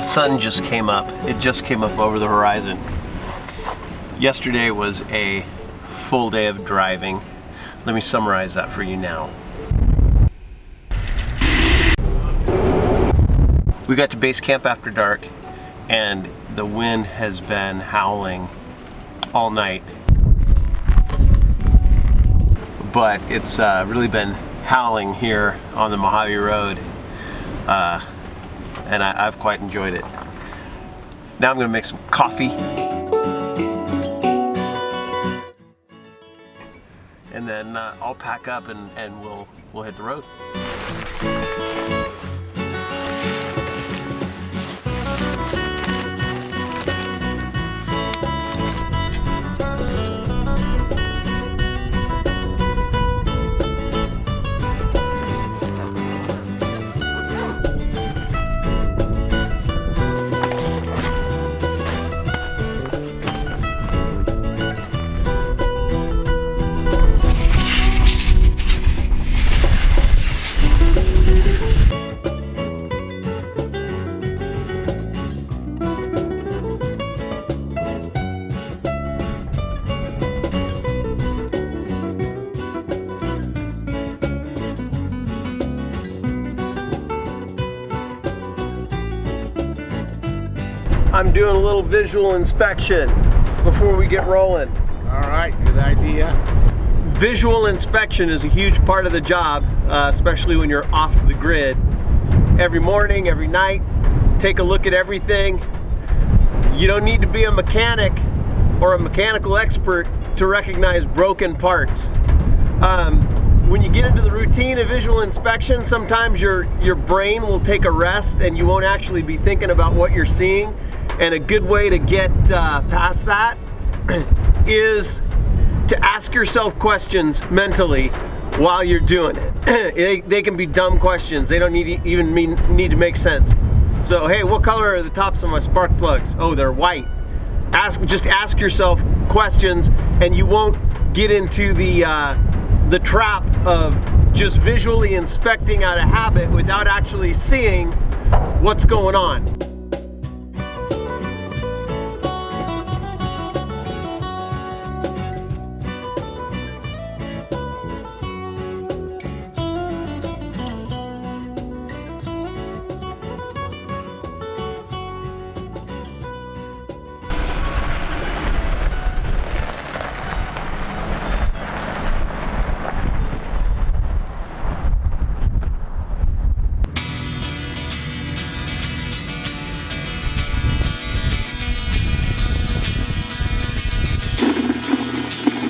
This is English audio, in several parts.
The sun just came up. It just came up over the horizon. Yesterday was a full day of driving. Let me summarize that for you now. We got to base camp after dark, and the wind has been howling all night. But it's really been howling here on the Mojave Road, and I've quite enjoyed it. Now I'm gonna make some coffee, and then I'll pack up and we'll hit the road. I'm doing a little visual inspection before we get rolling. All right, good idea. Visual inspection is a huge part of the job, especially when you're off the grid. Every morning, every night, take a look at everything. You don't need to be a mechanic or a mechanical expert to recognize broken parts. When you get into the routine of visual inspection, sometimes your brain will take a rest and you won't actually be thinking about what you're seeing. And a good way to get past that is to ask yourself questions mentally while you're doing it. They can be dumb questions. They don't need to make sense. So, hey, what color are the tops of my spark plugs? Oh, they're white. Just ask yourself questions, and you won't get into the trap of just visually inspecting out of habit without actually seeing what's going on.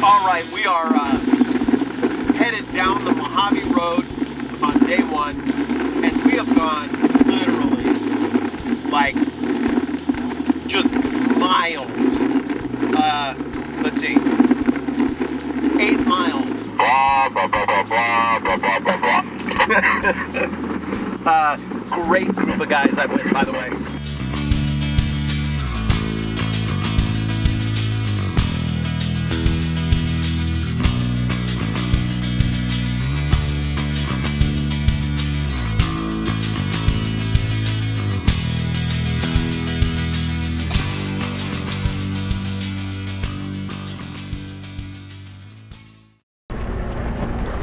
All right, we are headed down the Mojave Road on day one, and we have gone literally like just miles. Let's see, 8 miles. Great group of guys I'm with, by the way.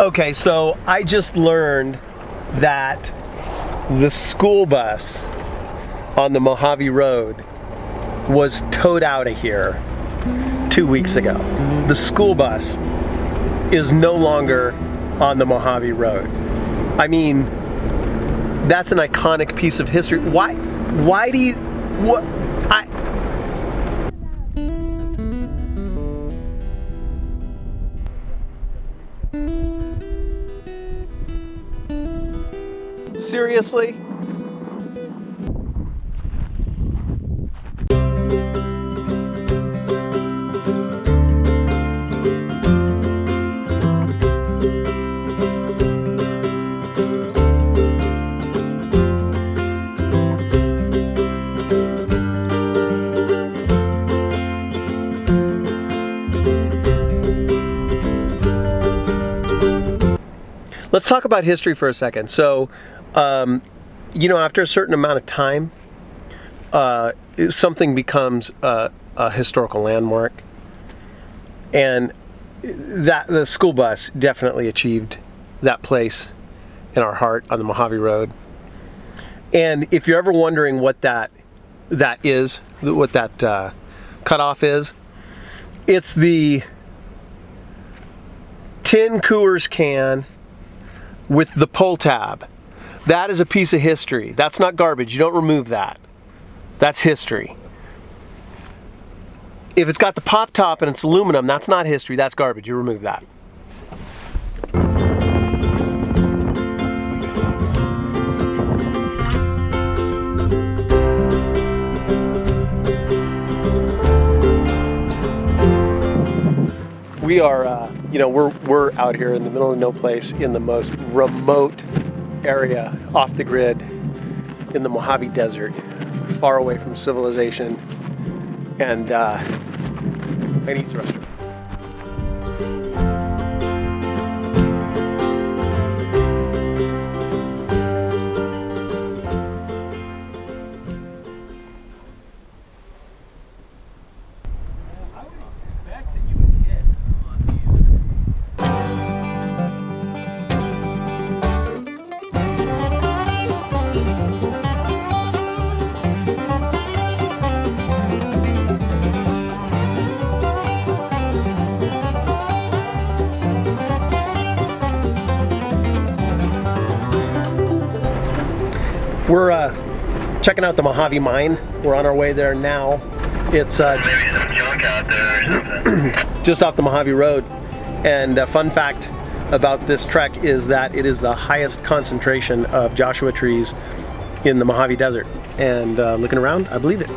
Okay, so I just learned that the school bus on the Mojave Road was towed out of here 2 weeks ago. The school bus is no longer on the Mojave Road. I mean, that's an iconic piece of history. Why do you, what, seriously? Let's talk about history for a second. So, you know, after a certain amount of time, something becomes a historical landmark, and that the school bus definitely achieved that place in our heart on the Mojave Road. And if you're ever wondering what that is, what that cutoff is, it's the tin Coors can with the pull tab. That is a piece of history. That's not garbage. You don't remove that. That's history. If it's got the pop top and it's aluminum, that's not history. That's garbage. You remove that. We are, we're out here in the middle of no place in the most remote area off the grid in the Mojave Desert, far away from civilization and any restroom. We're checking out the Mojave Mine. We're on our way there now. It's maybe some junk out there or something. just off the Mojave Road. And a fun fact about this trek is that it is the highest concentration of Joshua trees in the Mojave Desert. And looking around, I believe it.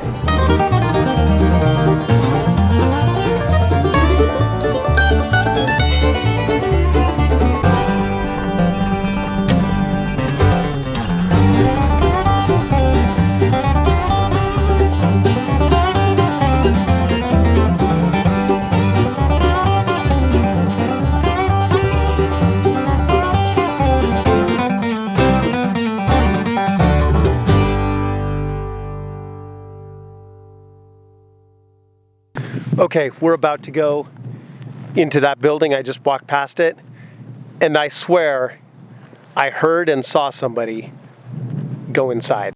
Okay, we're about to go into that building. I just walked past it, and I swear I heard and saw somebody go inside.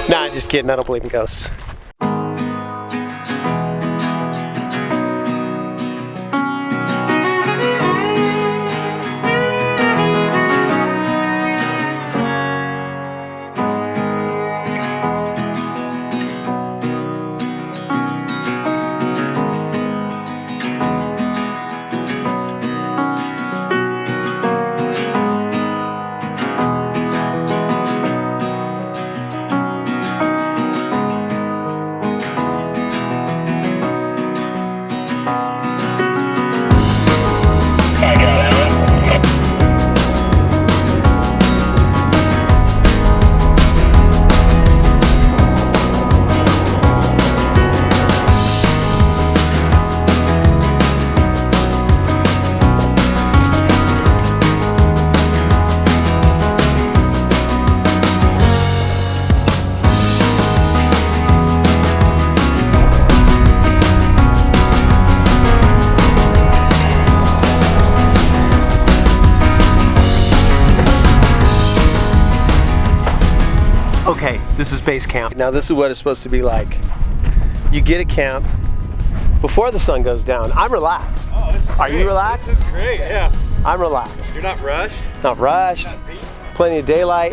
Nah, just kidding. I don't believe in ghosts. This is base camp. Now this is what it's supposed to be like. You get a camp before the sun goes down. I'm relaxed. Oh, this is Are you relaxed? This is great, yeah. I'm relaxed. You're not rushed? Not rushed. Not beat? Plenty of daylight.